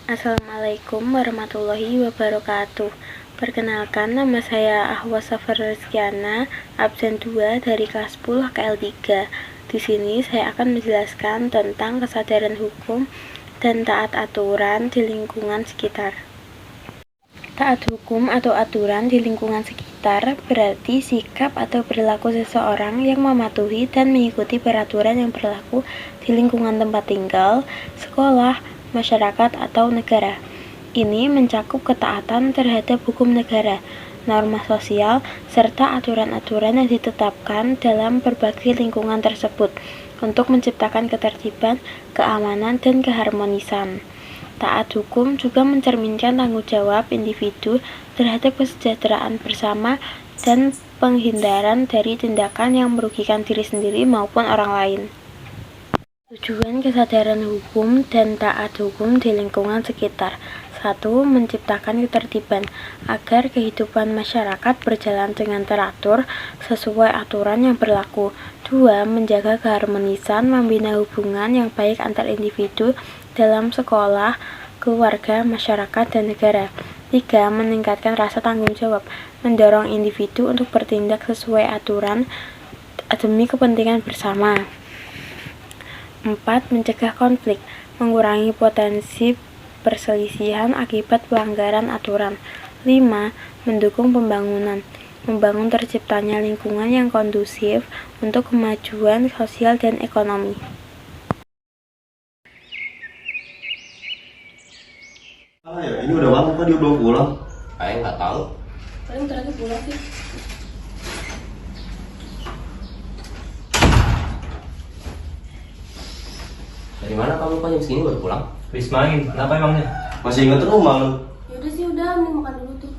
Assalamualaikum warahmatullahi wabarakatuh. Perkenalkan, nama saya Ahwa Safar Rizkiana, absen 2 dari kelas 10 KL3. Di sini saya akan menjelaskan tentang kesadaran hukum dan taat aturan di lingkungan sekitar. Taat hukum atau aturan di lingkungan sekitar berarti sikap atau perilaku seseorang yang mematuhi dan mengikuti peraturan yang berlaku di lingkungan tempat tinggal, sekolah, masyarakat, atau negara. Ini mencakup ketaatan terhadap hukum negara, norma sosial, serta aturan-aturan yang ditetapkan dalam berbagai lingkungan tersebut untuk menciptakan ketertiban, keamanan, dan keharmonisan. Taat hukum juga mencerminkan tanggung jawab individu terhadap kesejahteraan bersama dan penghindaran dari tindakan yang merugikan diri sendiri maupun orang lain. Tujuan kesadaran hukum dan taat hukum di lingkungan sekitar. 1. Menciptakan ketertiban agar kehidupan masyarakat berjalan dengan teratur sesuai aturan yang berlaku. 2. Menjaga keharmonisan, membina hubungan yang baik antar individu dalam sekolah, keluarga, masyarakat, dan negara. 3. Meningkatkan rasa tanggung jawab, mendorong individu untuk bertindak sesuai aturan demi kepentingan bersama. 4. Mencegah konflik, mengurangi potensi perselisihan akibat pelanggaran aturan. 5. Mendukung pembangunan, membangun terciptanya lingkungan yang kondusif untuk kemajuan sosial dan ekonomi. Ini udah malam kan dia belum pulang? Ayah nggak tahu. Paling terakhir pulang sih. Dari mana kamu kok jam segini baru pulang? Habis main, kenapa emangnya? Masih inget rumah lu? Ya udah sih, udah mending makan dulu tuh.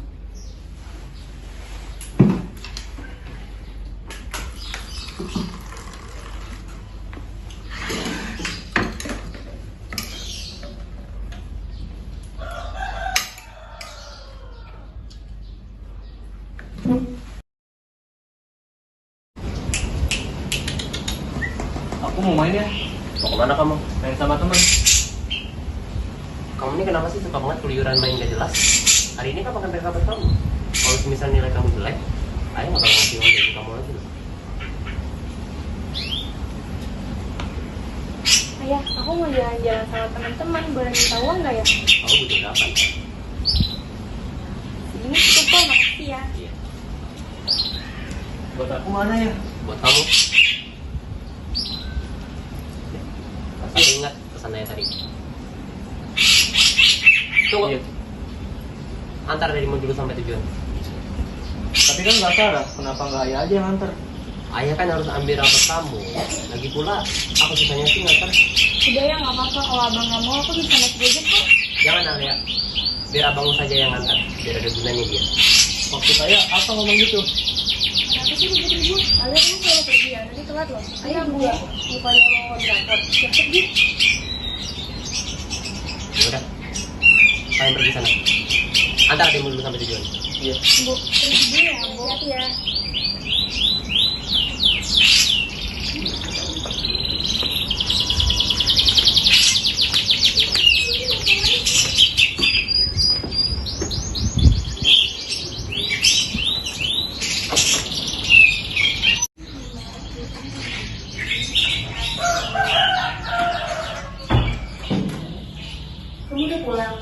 Aku mau main ya, Mau kemana kamu? main sama teman. Kamu ini kenapa sih suka banget keluyuran main gak jelas? Hari ini kan makan kabar kamu. Kalau misalnya nilai kamu jelek, ayah nggak bakal ngasih uang dari kamu lagi loh. Ayah, aku mau jalan-jalan sama teman-teman, boleh minta uang nggak ya? Kamu butuh berapa? Ini cukup kok, makasih ya. Iya. Buat aku mana ya? Buat kamu. Masih ingat pesannya tadi? Tunggu. Iya. Antar darimu dulu sampai tujuan. Tapi kan nggak salah, kenapa nggak ayah aja yang antar? Ayah kan harus ambil rapot kamu. Lagi pula, aku sisanya sih ngantar. Udah ya, nggak apa-apa. Kalau abang nggak mau, aku bisa naik gojek kok. Jangan Arya, biar abangmu saja yang ngantar. Biar ada gunanya dia. Maksud saya apa ngomong gitu? Kenapa sih begitu, Bu? Kalian kan selalu pergi ya, nanti telat loh. Ayah, Bu, bukannya mau berangkat. Siap pergi. Ya udah, kalian pergi sana. Antar dirimu dulu sampai tujuan. Iya. Bu, pergi dulu ya, Bu. Hati ya. Kamu udah pulang?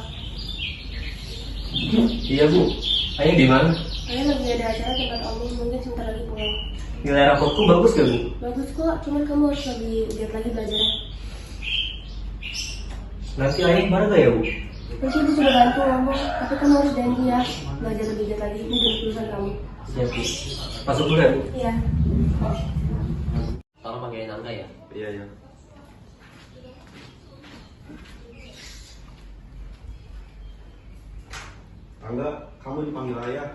Iya bu, ayah di mana? Ayah lagi ada acara tempat Om, mungkin sebentar lagi pulang. Nilai rapotku bagus gak bu? Bagus kok, cuman kamu harus lebih giat lagi belajarnya. Nanti ayah marah gak ya bu? Nanti Ibu sudah bantu ngomong, tapi kamu harus janji ya, belajar lebih giat lagi, ini demi kelulusan kamu. Iya bu. Masuk dulu ya bu. Iya. Tolong panggilin Angga ya. Iya, iya. Angga, kamu dipanggil ayah.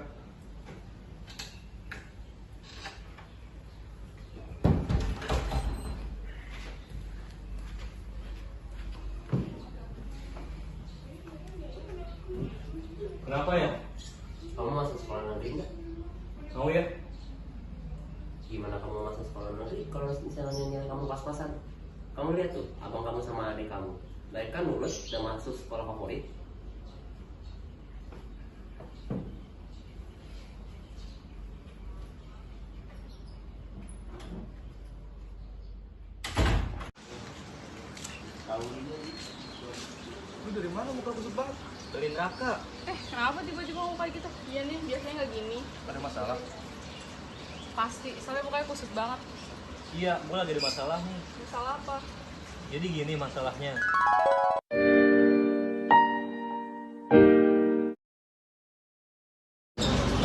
Kenapa ya? Kamu masuk sekolah negeri nggak? Mau ya? Gimana kamu masuk sekolah negeri kalau misalnya nilai kamu pas-pasan? Kamu lihat tuh, abang kamu sama adik kamu. Mereka lulus dan masuk sekolah favorit, Lu dari mana muka kusut banget? Dari neraka. Kenapa tiba-tiba mau kayak gitu? Iya nih, biasanya nggak gini. Ada masalah? Pasti, soalnya mukanya kusut banget. Iya, gue lagi ada masalah nih. Masalah apa? Jadi gini masalahnya.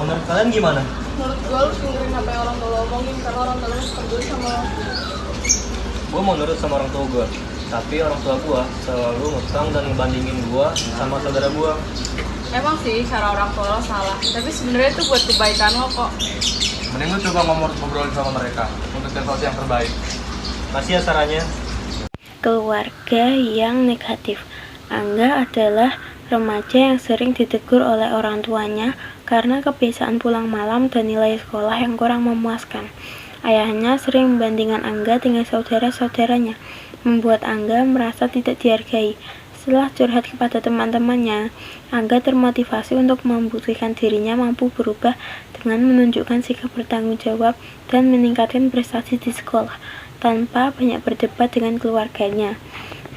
Menurut kalian gimana? Menurut gue lu dengerin apa yang orang tua lo omongin, karena orang tua lo peduli sama lo. Gue mau nurut sama orang tua gue, tapi orang tua gue selalu ngutang dan ngebandingin gue sama saudara gue. Emang sih cara orang tua lo salah, tapi sebenarnya itu buat kebaikan lo kok. Mending lu coba ngobrolin sama mereka untuk sesuatu yang terbaik. Kasih ya sarannya. Keluarga yang negatif. Angga adalah remaja yang sering ditegur oleh orang tuanya karena kebiasaan pulang malam dan nilai sekolah yang kurang memuaskan. Ayahnya sering membandingkan Angga dengan saudara-saudaranya, membuat Angga merasa tidak dihargai. Setelah curhat kepada teman-temannya, Angga termotivasi untuk membuktikan dirinya mampu berubah dengan menunjukkan sikap bertanggung jawab dan meningkatkan prestasi di sekolah, tanpa banyak berdebat dengan keluarganya.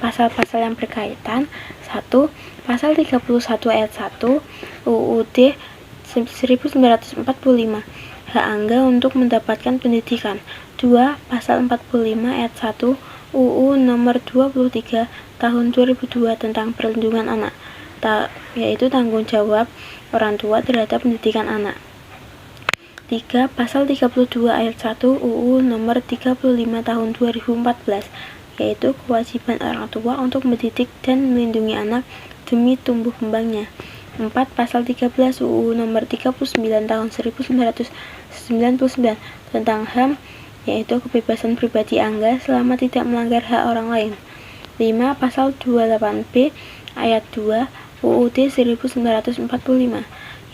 Pasal-pasal yang berkaitan: 1. Pasal 31 ayat 1 UUD 1945, hak Angga untuk mendapatkan pendidikan. 2. Pasal 45 ayat 1 UU nomor 23 tahun 2002 tentang perlindungan anak, yaitu tanggung jawab orang tua terhadap pendidikan anak. 3. Pasal 32 ayat 1 UU nomor 35 tahun 2014, yaitu kewajiban orang tua untuk mendidik dan melindungi anak demi tumbuh kembangnya. 4. Pasal 13 UU nomor 39 tahun 1999 tentang HAM, yaitu kebebasan pribadi Angga selama tidak melanggar hak orang lain. 5. Pasal 28B ayat 2 UUD 1945,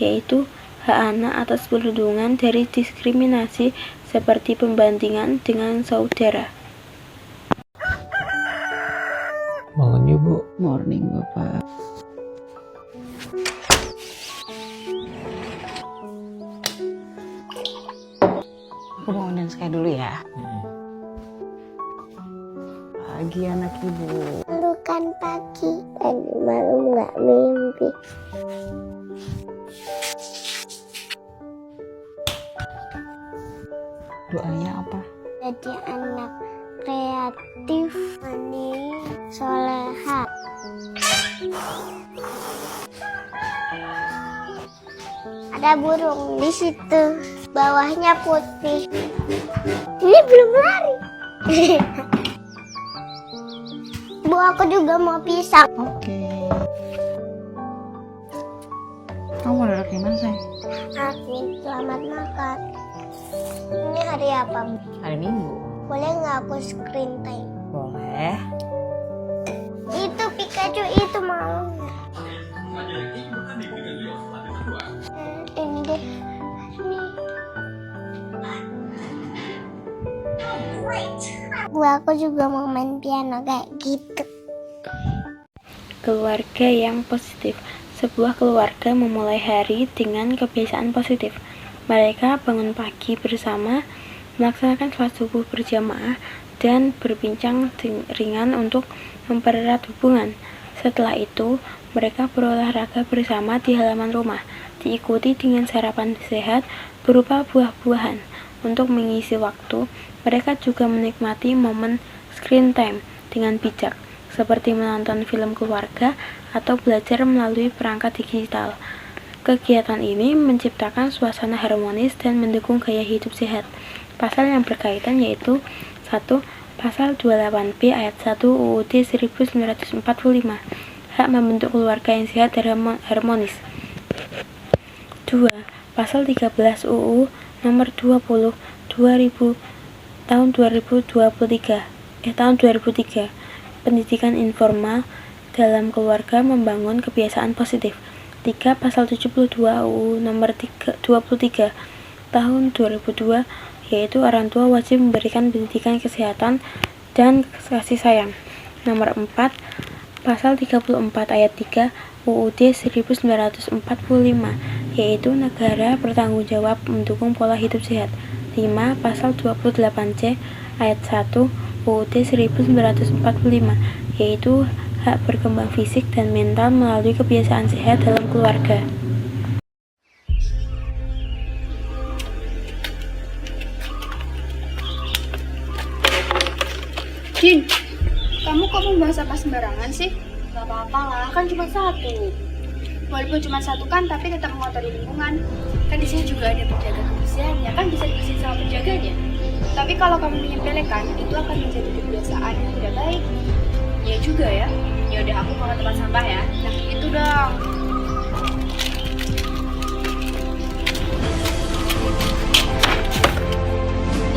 yaitu hak anak atas perlindungan dari diskriminasi seperti pembandingan dengan saudara. Bangun yuk, Bu. Morning, Bapak. Aku bangunin sekali dulu ya. Pagi anak ibu. Bukan pagi, tadi malam nggak mimpi. Doanya apa? Jadi anak kreatif, manis, soleha. Ada burung di situ, bawahnya putih. Ini belum lari. Bu, aku juga mau pisang. Oke. Kamu mau duduk di mana, sayang? Amin, selamat makan. Ini hari apa? Hari Minggu. Boleh nggak aku screen time? Boleh. Itu Pikachu itu mau. Ini deh. Bu, aku juga mau main piano kayak gitu. Keluarga yang positif. Sebuah keluarga memulai hari dengan kebiasaan positif. Mereka bangun pagi bersama, melaksanakan sholat subuh berjamaah, dan berbincang ringan untuk mempererat hubungan. Setelah itu, mereka berolahraga bersama di halaman rumah, diikuti dengan sarapan sehat berupa buah-buahan. Untuk mengisi waktu, mereka juga menikmati momen screen time dengan bijak, seperti menonton film keluarga atau belajar melalui perangkat digital. Kegiatan ini menciptakan suasana harmonis dan mendukung gaya hidup sehat. Pasal yang berkaitan yaitu: 1. Pasal 28B ayat 1 UUD 1945, hak membentuk keluarga yang sehat dan harmonis. 2. Pasal 13 UU nomor 20 tahun 2003, pendidikan informal dalam keluarga membangun kebiasaan positif. 3. Pasal 72 UU nomor 23 tahun 2002, yaitu orang tua wajib memberikan pendidikan kesehatan dan kasih sayang. Nomor 4. Pasal 34 ayat 3 UUD 1945, yaitu negara bertanggung jawab mendukung pola hidup sehat. 5. Pasal 28C ayat 1 UUD 1945, yaitu hak berkembang fisik dan mental melalui kebiasaan sehat dalam keluarga. Din, kamu kok membahas apa sembarangan sih? Gak apa-apa lah, kan cuma satu. Walaupun cuma satu kan, tapi tetap mengotori lingkungan. Kan di sini juga ada penjaga kebersihannya, kan bisa dibersihin sama penjaganya. Tapi kalau kamu menyepelekan, itu akan menjadi kebiasaan yang tidak baik. Iya juga ya. Ya udah, aku mau ke tempat sampah ya. Nah, itu dong.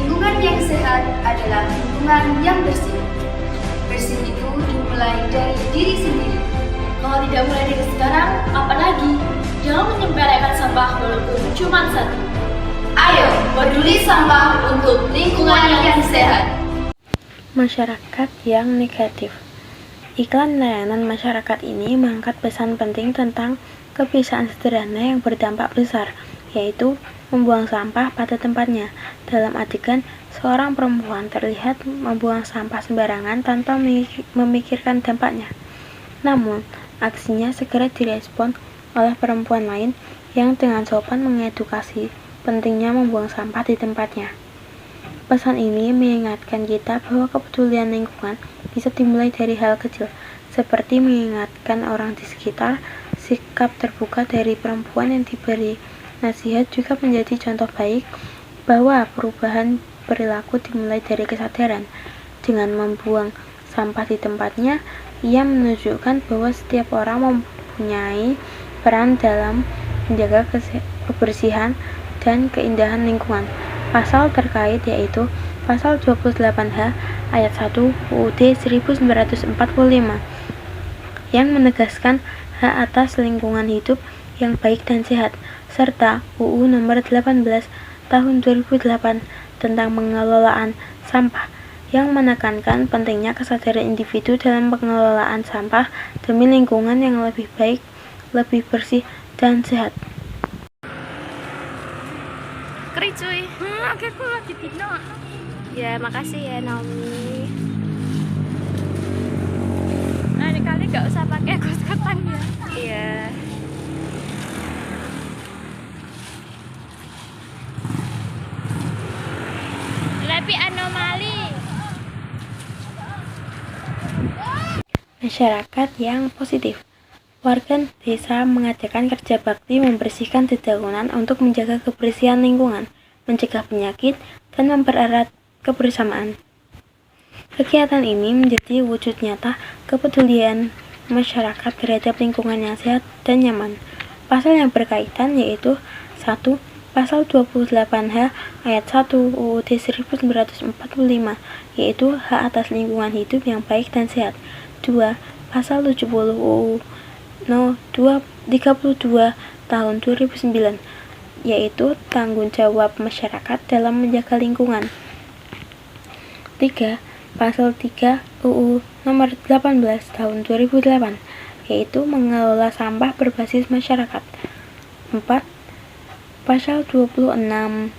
Lingkungan yang sehat adalah lingkungan yang bersih. Bersih itu dimulai dari diri sendiri. Kalau tidak mulai dari sekarang, apalagi? Jangan menyepelekan sampah walaupun cuma satu. Ayo, peduli sampah untuk lingkungan yang sehat. Masyarakat yang negatif. Iklan layanan masyarakat ini mengangkat pesan penting tentang kebiasaan sederhana yang berdampak besar, yaitu membuang sampah pada tempatnya. Dalam adegan, seorang perempuan terlihat membuang sampah sembarangan tanpa memikirkan dampaknya. Namun, aksinya segera direspon oleh perempuan lain yang dengan sopan mengedukasi pentingnya membuang sampah di tempatnya. Pesan ini mengingatkan kita bahwa kepedulian lingkungan bisa dimulai dari hal kecil, seperti mengingatkan orang di sekitar. Sikap terbuka dari perempuan yang diberi nasihat juga menjadi contoh baik bahwa perubahan perilaku dimulai dari kesadaran. Dengan membuang sampah di tempatnya, ia menunjukkan bahwa setiap orang mempunyai peran dalam menjaga kebersihan dan keindahan lingkungan. Pasal terkait yaitu Pasal 28H Ayat 1 UUD 1945 yang menegaskan hak atas lingkungan hidup yang baik dan sehat, serta UU Nomor 18 Tahun 2008 tentang pengelolaan sampah yang menekankan pentingnya kesadaran individu dalam pengelolaan sampah demi lingkungan yang lebih baik, lebih bersih, dan sehat. Keri cuy. Aku lagi dino. Ya, makasih ya Naomi. Nah, ini kali gak usah pakai kos-kosan ya. Iya. Lebih anomali. Masyarakat yang positif. Warga desa mengadakan kerja bakti membersihkan dedaunan untuk menjaga kebersihan lingkungan, mencegah penyakit, dan mempererat kebersamaan. Kegiatan ini menjadi wujud nyata kepedulian masyarakat terhadap lingkungan yang sehat dan nyaman. Pasal yang berkaitan yaitu 1. Pasal 28H Ayat 1 UUD 1945 yaitu hak atas lingkungan hidup yang baik dan sehat. 2. Pasal 70 UU No. 32 Tahun 2009 yaitu tanggung jawab masyarakat dalam menjaga lingkungan. 3. Pasal 3 UU Nomor 18 Tahun 2008 yaitu mengelola sampah berbasis masyarakat. 4. Pasal 26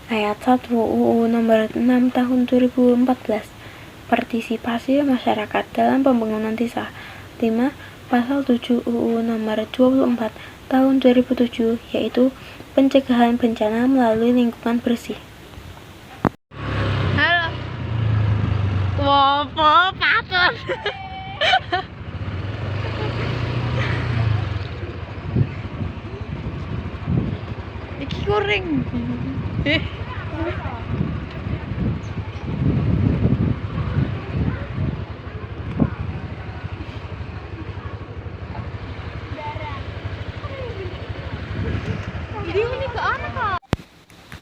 Ayat 1 UU Nomor 6 Tahun 2014 partisipasi masyarakat dalam pembangunan desa. 5. Pasal 7 UU Nomor 24 Tahun 2007 yaitu pencegahan bencana melalui lingkungan bersih. Halo. Wopo patut. Iki kuring.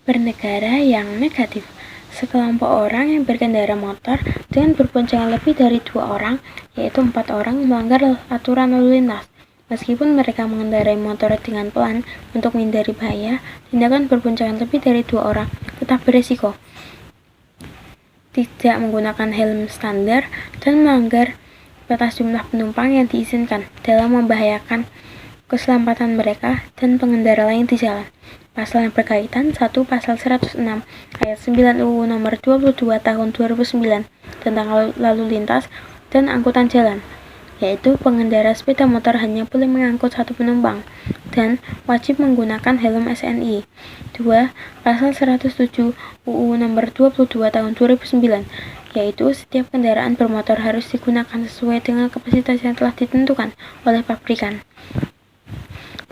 Bernegara yang negatif. Sekelompok orang yang berkendara motor dengan berboncengan lebih dari 2 orang, yaitu 4 orang, melanggar aturan lalu lintas. Meskipun mereka mengendarai motor dengan pelan untuk menghindari bahaya, tindakan berboncengan lebih dari 2 orang tetap beresiko. Tidak menggunakan helm standar dan melanggar batas jumlah penumpang yang diizinkan dalam membahayakan keselamatan mereka dan pengendara lain di jalan. Pasal yang berkaitan 1. Pasal 106 Ayat 9 UU Nomor 22 Tahun 2009 tentang lalu lintas dan angkutan jalan. yaitu pengendara sepeda motor hanya boleh mengangkut satu penumpang dan wajib menggunakan helm SNI. 2. Pasal 107 UU Nomor 22 Tahun 2009, yaitu setiap kendaraan bermotor harus digunakan sesuai dengan kapasitas yang telah ditentukan oleh pabrikan.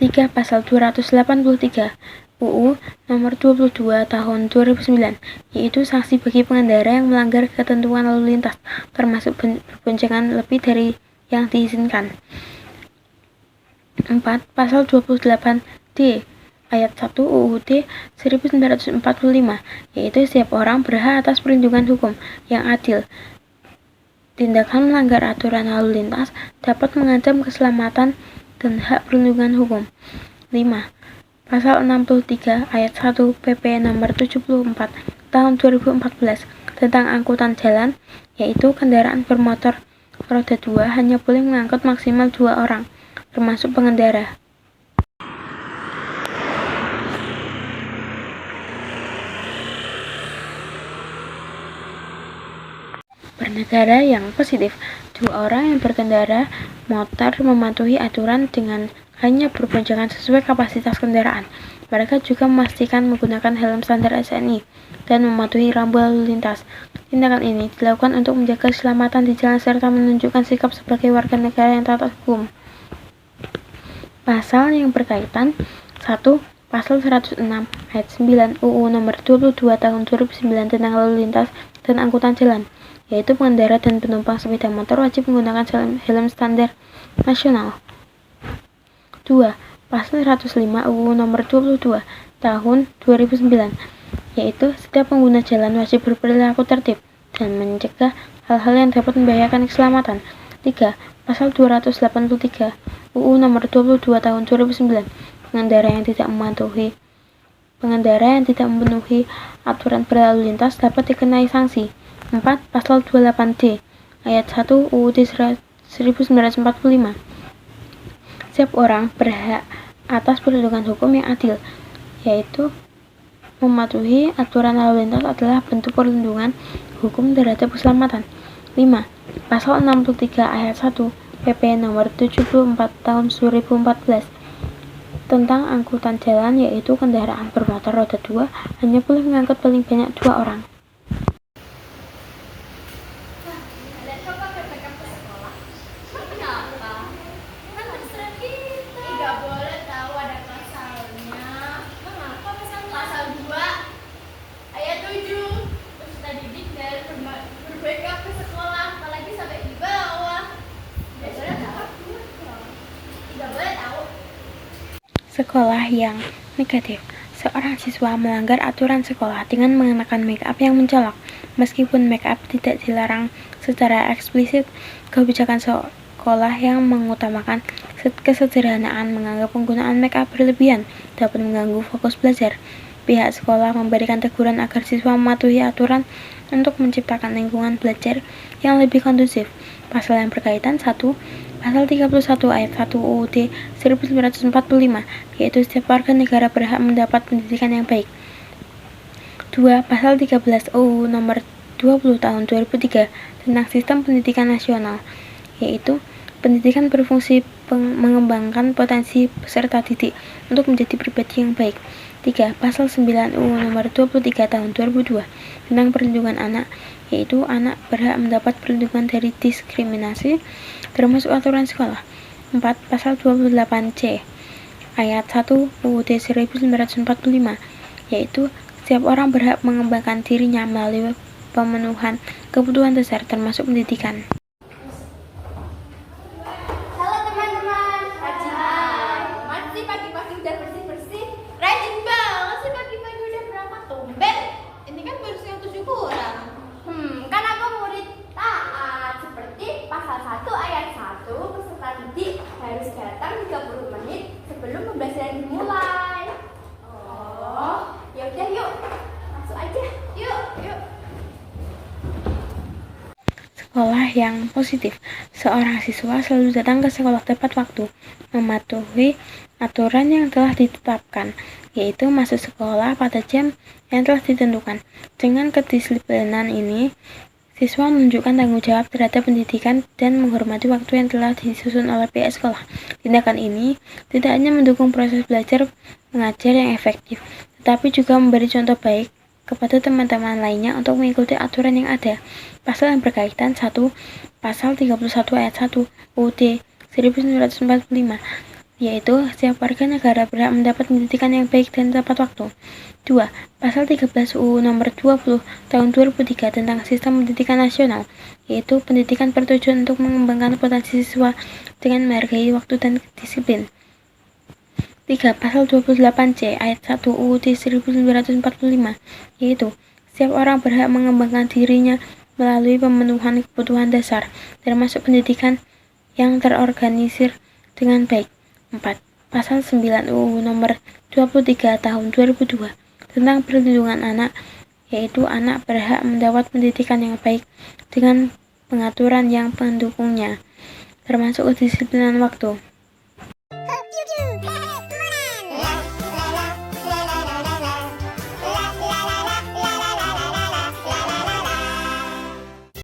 3. Pasal 283 UU Nomor 22 Tahun 2009, yaitu sanksi bagi pengendara yang melanggar ketentuan lalu lintas, termasuk berboncengan lebih dari yang diizinkan. 4. Pasal 28D Ayat 1 UUD 1945, yaitu setiap orang berhak atas perlindungan hukum yang adil. Tindakan melanggar aturan lalu lintas dapat mengancam keselamatan dan hak perlindungan hukum. 5. Pasal 63 Ayat 1 PP Nomor 74 Tahun 2014 tentang angkutan jalan, yaitu kendaraan bermotor roda 2 hanya boleh mengangkut maksimal 2 orang, termasuk pengendara. Bernegara yang positif, 2 orang yang berkendara motor mematuhi aturan dengan hanya berboncengan sesuai kapasitas kendaraan. Mereka juga memastikan menggunakan helm standar SNI dan mematuhi rambu lalu lintas. Tindakan ini dilakukan untuk menjaga keselamatan di jalan serta menunjukkan sikap sebagai warga negara yang taat hukum. Pasal yang berkaitan. 1. Pasal 106 Ayat 9 UU Nomor 22 Tahun 2009 tentang lalu lintas dan angkutan jalan, yaitu pengendara dan penumpang sepeda motor wajib menggunakan helm standar nasional. 2. Pasal 105 UU Nomor 22 Tahun 2009, yaitu setiap pengguna jalan wajib berperilaku tertib dan mencegah hal-hal yang dapat membahayakan keselamatan. 3. Pasal 283 UU Nomor 22 Tahun 2009, pengendara yang tidak memenuhi aturan berlalu lintas dapat dikenai sanksi. 4. Pasal 28D Ayat 1 UUD 1945, setiap orang berhak atas perlindungan hukum yang adil, yaitu mematuhi aturan lalu lintas adalah bentuk perlindungan hukum terhadap keselamatan. 5. Pasal 63 Ayat 1 PP Nomor 74 Tahun 2014 tentang angkutan jalan, yaitu kendaraan bermotor roda 2 hanya boleh mengangkut paling banyak 2 orang. Sekolah yang negatif. Seorang siswa melanggar aturan sekolah dengan mengenakan make up yang mencolok. Meskipun make up tidak dilarang secara eksplisit, kebijakan sekolah yang mengutamakan kesederhanaan menganggap penggunaan make up berlebihan dapat mengganggu fokus belajar. Pihak sekolah memberikan teguran agar siswa mematuhi aturan untuk menciptakan lingkungan belajar yang lebih kondusif. Pasal yang berkaitan. 1. Pasal 31 Ayat 1 UUD 1945, yaitu setiap warga negara berhak mendapat pendidikan yang baik. 2. Pasal 13 UU Nomor 20 Tahun 2003 tentang sistem pendidikan nasional, yaitu pendidikan berfungsi mengembangkan potensi peserta didik untuk menjadi pribadi yang baik. 3. Pasal 9 UU Nomor 23 Tahun 2002 tentang perlindungan anak, yaitu anak berhak mendapat perlindungan dari diskriminasi, termasuk aturan sekolah. 4. Pasal 28C Ayat 1 UUD 1945, yaitu setiap orang berhak mengembangkan dirinya melalui pemenuhan kebutuhan dasar termasuk pendidikan. Halo teman-teman, masih pagi-pagi udah bersih-bersih, rajin banget sih pagi-pagi udah berangkat tumben. Ini kan baru siang 7 kurang. Kan aku murid taat, seperti pasal 1 ayat 1, peserta didik harus datang 30 menit sebelum pembelajaran dimulai. Oh, ya udah yuk, masuk aja, yuk. Sekolah yang positif. Seorang siswa selalu datang ke sekolah tepat waktu, mematuhi aturan yang telah ditetapkan, yaitu masuk sekolah pada jam yang telah ditentukan. Dengan kedisiplinan ini, Siswa menunjukkan tanggung jawab terhadap pendidikan dan menghormati waktu yang telah disusun oleh pihak sekolah. Tindakan ini tidak hanya mendukung proses belajar mengajar yang efektif, tetapi juga memberi contoh baik kepada teman-teman lainnya untuk mengikuti aturan yang ada. Pasal yang berkaitan 1. Pasal 31 ayat 1 UUD 1945, yaitu setiap warga negara berhak mendapat pendidikan yang baik dan tepat waktu. 2. Pasal 13 UU Nomor 20 Tahun 2003 tentang Sistem Pendidikan Nasional, yaitu pendidikan bertujuan untuk mengembangkan potensi siswa dengan menghargai waktu dan disiplin. 3. Pasal 28C ayat 1 UUD 1945, yaitu setiap orang berhak mengembangkan dirinya melalui pemenuhan kebutuhan dasar, termasuk pendidikan yang terorganisir dengan baik. 4. Pasal 9 UU Nomor 23 Tahun 2002 tentang perlindungan anak, yaitu anak berhak mendapat pendidikan yang baik dengan pengaturan yang mendukungnya, termasuk kedisiplinan waktu.